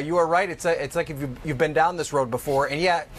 You are right. It's like if you've been down this road before, and yet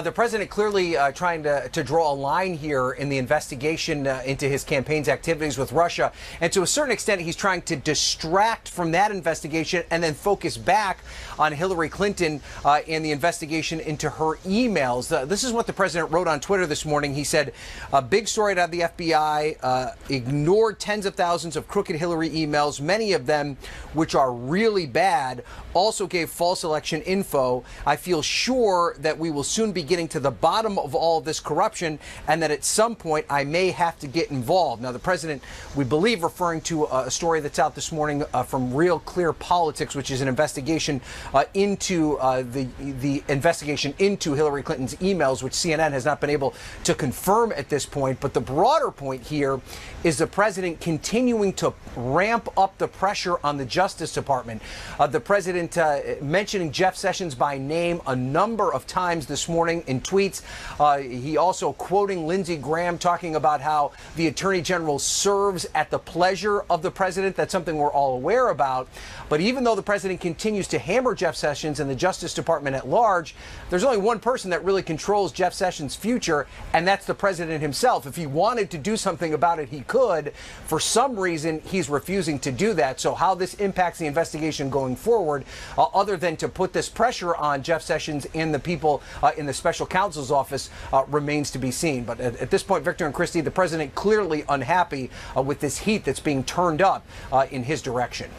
the president clearly trying to draw a line here in the investigation into his campaign's activities with Russia, and to a certain extent, he's trying to distract from that investigation and then focus back on Hillary Clinton and the investigation into her emails. This is what the president wrote on Twitter this morning. He said, "A big story out of the FBI ignored tens of thousands of crooked Hillary emails, many of them which are really bad. Also gave false election info. I feel sure that we will soon be getting to the bottom of all of this corruption and that at some point I may have to get involved." Now, the president, we believe, referring to a story that's out this morning from Real Clear Politics, which is an investigation into the investigation into Hillary Clinton's emails, which CNN has not been able to confirm at this point. But the broader point here is the president continuing to ramp up the pressure on the Justice Department. The president mentioning Jeff Sessions by name a number of times this morning in tweets. He also quoting Lindsey Graham talking about how the Attorney General serves at the pleasure of the president. That's something we're all aware about. But even though the president continues to hammer Jeff Sessions and the Justice Department at large, there's only one person that really controls Jeff Sessions' future, and that's the president himself. If he wanted to do something about it, he could. For some reason, he's refusing to do that. So how this impacts the investigation going forward, other than to put this pressure on Jeff Sessions and the people in the special counsel's office, remains to be seen. But at this point, Victor and Christy, the president clearly unhappy with this heat that's being turned up in his direction.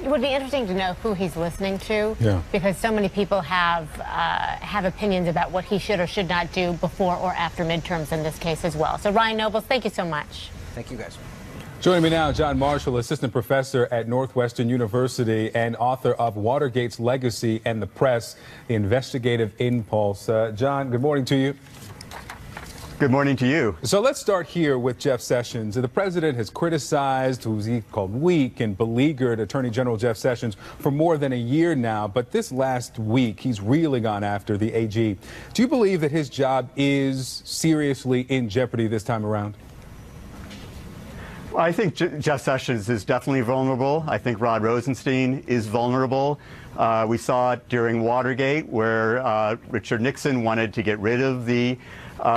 It would be interesting to know who he's listening to, because so many people have opinions about what he should or should not do before or after midterms in this case as well. So, Ryan Nobles, thank you so much. Thank you, guys. Joining me now, John Marshall, assistant professor at Northwestern University and author of Watergate's Legacy and the Press, The Investigative Impulse. John, good morning to you. Good morning to you. So let's start here with Jeff Sessions. The president has criticized, who's he called weak and beleaguered Attorney General Jeff Sessions for more than a year now. But this last week, he's really gone after the AG. Do you believe that his job is seriously in jeopardy this time around? Well, I think Jeff Sessions is definitely vulnerable. I think Rod Rosenstein is vulnerable. We saw it during Watergate, where Richard Nixon wanted to get rid of the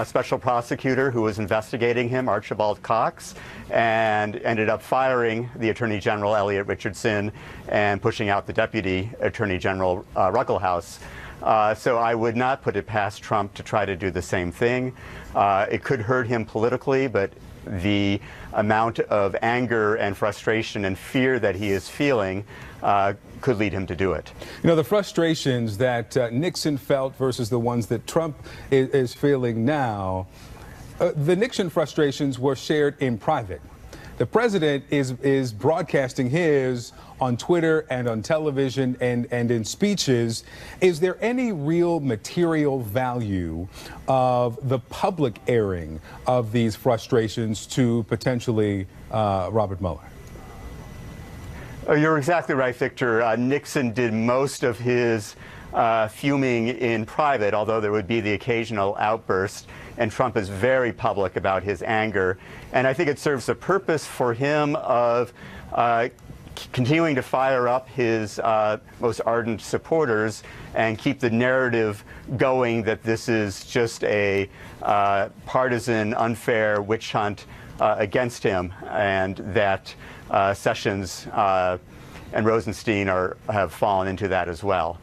special prosecutor who was investigating him, Archibald Cox, and ended up firing the Attorney General, Elliot Richardson, and pushing out the Deputy Attorney General, Ruckelshaus. So I would not put it past Trump to try to do the same thing. It could hurt him politically, but the amount of anger and frustration and fear that he is feeling could lead him to do it. You know, the frustrations that Nixon felt versus the ones that Trump is feeling now, the Nixon frustrations were shared in private. The president is broadcasting his on Twitter and on television and in speeches. Is there any real material value of the public airing of these frustrations to potentially Robert Mueller? You're exactly right, Victor. Nixon did most of his fuming in private, although there would be the occasional outburst. And Trump is very public about his anger. And I think it serves a purpose for him of continuing to fire up his most ardent supporters and keep the narrative going that this is just a partisan, unfair witch hunt against him, and that Sessions and Rosenstein have fallen into that as well.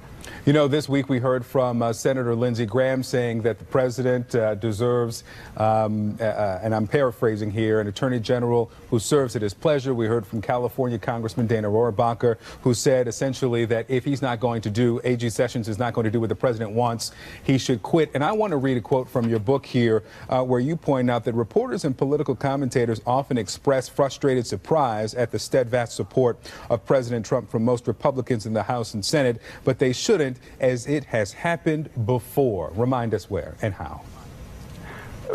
You know, this week we heard from Senator Lindsey Graham saying that the president deserves, and I'm paraphrasing here, an attorney general who serves at his pleasure. We heard from California Congressman Dana Rohrabacher, who said essentially that if he's not going to do, AG Sessions is not going to do what the president wants, he should quit. And I want to read a quote from your book here where you point out that reporters and political commentators often express frustrated surprise at the steadfast support of President Trump from most Republicans in the House and Senate, but they shouldn't, as it has happened before. Remind us where and how.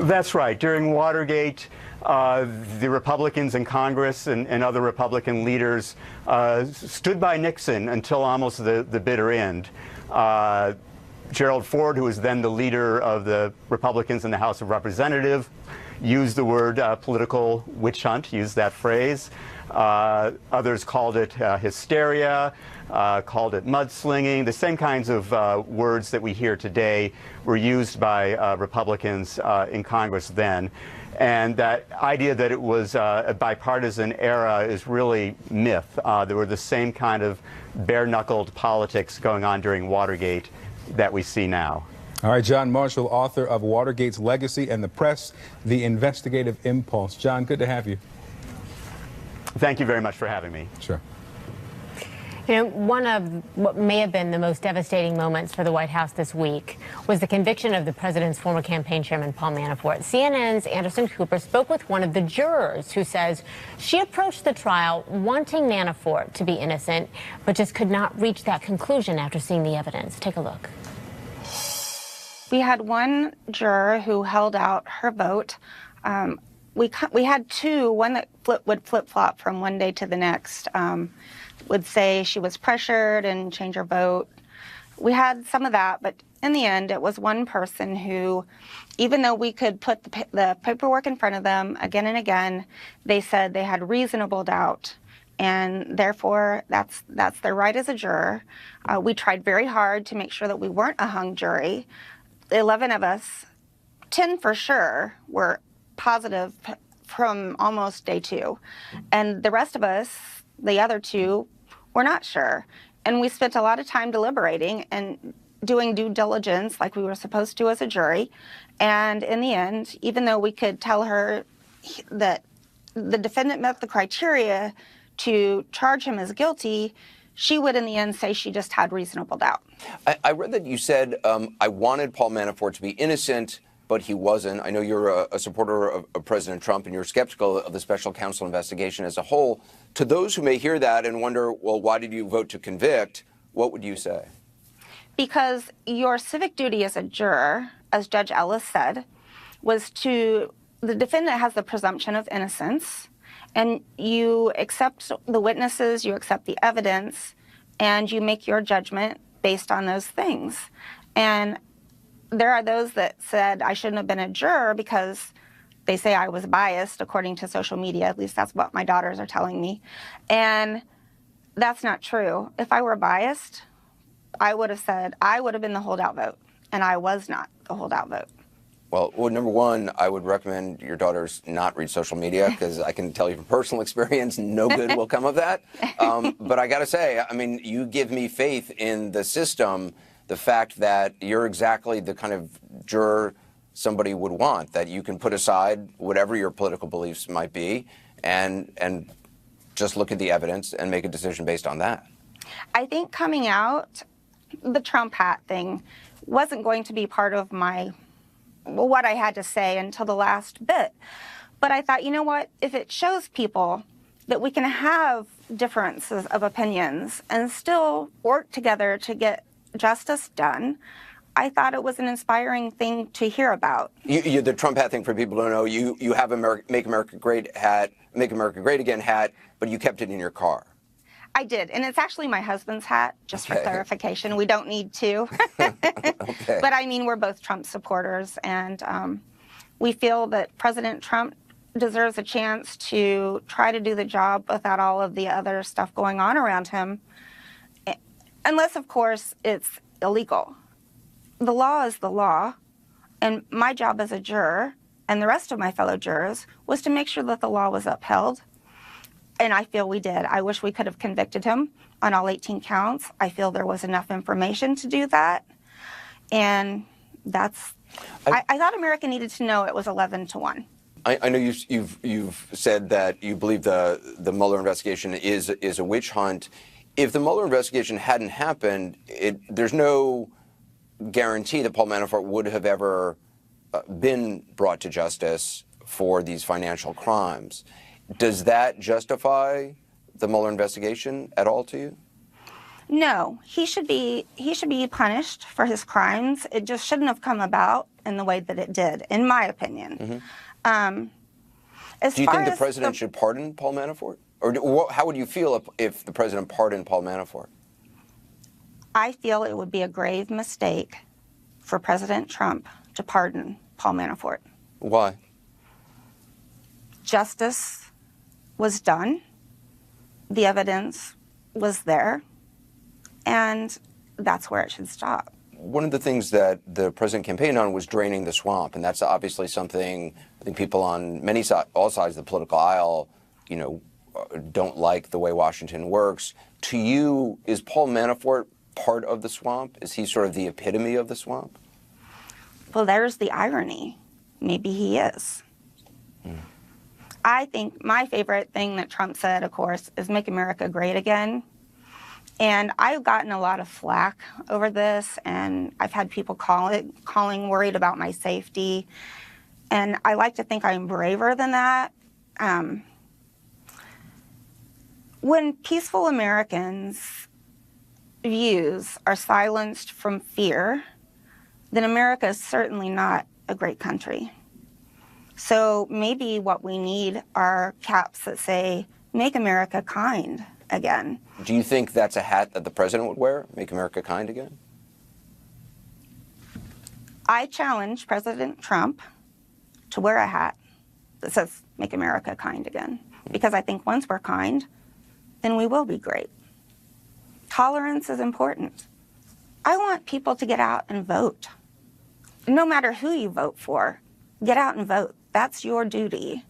That's right. During Watergate, the Republicans in Congress and other Republican leaders stood by Nixon until almost the bitter end. Gerald Ford, who was then the leader of the Republicans in the House of Representatives, used the word political witch hunt, used that phrase. Others called it hysteria, called it mudslinging. The same kinds of words that we hear today were used by Republicans in Congress then. And that idea that it was a bipartisan era is really myth. There were the same kind of bare-knuckled politics going on during Watergate that we see now. All right, John Marshall, author of Watergate's Legacy and the Press, The Investigative Impulse. John, good to have you. Thank you very much for having me. Sure. You know, one of what may have been the most devastating moments for the White House this week was the conviction of the president's former campaign chairman, Paul Manafort. CNN's Anderson Cooper spoke with one of the jurors who says she approached the trial wanting Manafort to be innocent, but just could not reach that conclusion after seeing the evidence. Take a look. We had one juror who held out her vote. We had two, one that would flip-flop from one day to the next, would say she was pressured and change her vote. We had some of that, but in the end, it was one person who, even though we could put the paperwork in front of them again and again, they said they had reasonable doubt. And therefore, that's their right as a juror. We tried very hard to make sure that we weren't a hung jury. 11 of us, 10 for sure, were positive from almost day two. And the rest of us, the other two, were not sure. And we spent a lot of time deliberating and doing due diligence like we were supposed to as a jury. And in the end, even though we could tell her that the defendant met the criteria to charge him as guilty, she would in the end say she just had reasonable doubt. I read that you said, I wanted Paul Manafort to be innocent, but he wasn't. I know you're a supporter of President Trump and you're skeptical of the special counsel investigation as a whole. To those who may hear that and wonder, well, why did you vote to convict? What would you say? Because your civic duty as a juror, as Judge Ellis said, was the defendant has the presumption of innocence, and you accept the witnesses, you accept the evidence, and you make your judgment based on those things. And there are those that said I shouldn't have been a juror because they say I was biased, according to social media. At least that's what my daughters are telling me. And that's not true. If I were biased, I would have said I would have been the holdout vote, and I was not the holdout vote. Well, number one, I would recommend your daughters not read social media because I can tell you from personal experience, no good will come of that. But I got to say, I mean, you give me faith in the system, the fact that you're exactly the kind of juror somebody would want, that you can put aside whatever your political beliefs might be and just look at the evidence and make a decision based on that. I think coming out, the Trump hat thing wasn't going to be part of what I had to say until the last bit. But I thought, you know what, if it shows people that we can have differences of opinions and still work together to get justice done, I thought it was an inspiring thing to hear about. The Trump hat thing, for people who don't know, you have a Make America Great Again hat, but you kept it in your car. I did, and it's actually my husband's hat, just for clarification. We don't need to. Okay. But I mean, we're both Trump supporters, and we feel that President Trump deserves a chance to try to do the job without all of the other stuff going on around him, unless, of course, it's illegal. The law is the law, and my job as a juror and the rest of my fellow jurors was to make sure that the law was upheld. And I feel we did. I wish we could have convicted him on all 18 counts. I feel there was enough information to do that. And that's, I thought America needed to know it was 11-1. I know you've said that you believe the Mueller investigation is a witch hunt. If the Mueller investigation hadn't happened, there's no guarantee that Paul Manafort would have ever been brought to justice for these financial crimes. Does that justify the Mueller investigation at all to you? No, he should be punished for his crimes. It just shouldn't have come about in the way that it did, in my opinion. Mm-hmm. Do you think the president should pardon Paul Manafort? Or how would you feel if the president pardoned Paul Manafort? I feel it would be a grave mistake for President Trump to pardon Paul Manafort. Why? justice was done, the evidence was there, and that's where it should stop. One of the things that the president campaigned on was draining the swamp, and that's obviously something I think people on all sides of the political aisle, don't like the way Washington works. To you, is Paul Manafort part of the swamp? Is he sort of the epitome of the swamp? Well, there's the irony. Maybe he is. I think my favorite thing that Trump said, of course, is make America great again. And I've gotten a lot of flack over this, and I've had people calling worried about my safety. And I like to think I'm braver than that. When peaceful Americans' views are silenced from fear, then America is certainly not a great country. So maybe what we need are caps that say, make America kind again. Do you think that's a hat that the president would wear? Make America kind again? I challenge President Trump to wear a hat that says, make America kind again. Because I think once we're kind, then we will be great. Tolerance is important. I want people to get out and vote. No matter who you vote for, get out and vote. That's your duty.